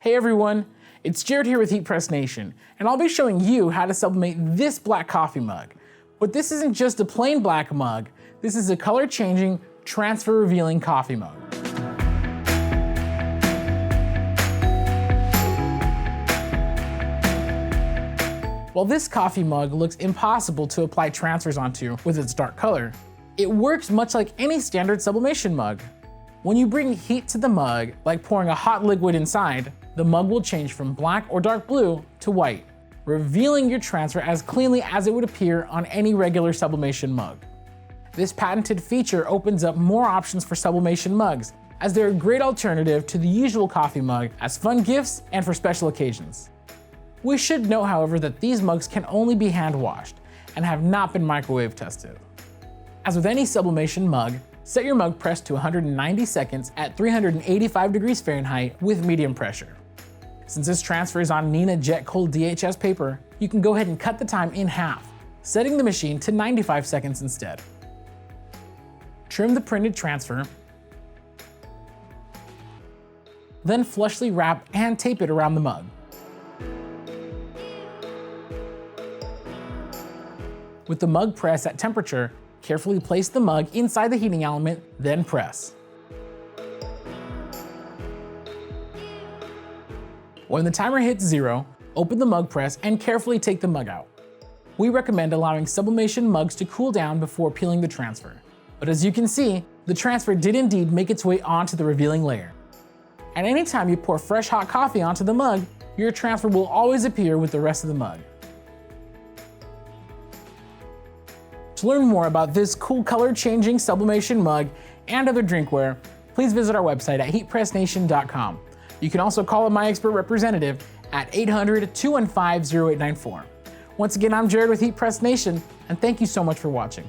Hey everyone, it's Jared here with HeatPressNation, and I'll be showing you how to sublimate this black coffee mug. But this isn't just a plain black mug, this is a color-changing, transfer-revealing coffee mug. While this coffee mug looks impossible to apply transfers onto with its dark color, it works much like any standard sublimation mug. When you bring heat to the mug, like pouring a hot liquid inside, the mug will change from black or dark blue to white, revealing your transfer as cleanly as it would appear on any regular sublimation mug. This patented feature opens up more options for sublimation mugs, as they're a great alternative to the usual coffee mug as fun gifts and for special occasions. We should note, however, that these mugs can only be hand washed and have not been microwave tested. As with any sublimation mug, set your mug press to 190 seconds at 385 degrees Fahrenheit with medium pressure. Since this transfer is on Nina Jet Cold DHS paper, you can go ahead and cut the time in half, setting the machine to 95 seconds instead. Trim the printed transfer, then flushly wrap and tape it around the mug. With the mug press at temperature, carefully place the mug inside the heating element, then press. When the timer hits 0, open the mug press and carefully take the mug out. We recommend allowing sublimation mugs to cool down before peeling the transfer. But as you can see, the transfer did indeed make its way onto the revealing layer. And anytime you pour fresh hot coffee onto the mug, your transfer will always appear with the rest of the mug. To learn more about this cool color-changing sublimation mug and other drinkware, please visit our website at HeatPressNation.com. You can also call my expert representative at 800-215-0894. Once again, I'm Jared with HeatPressNation, and thank you so much for watching.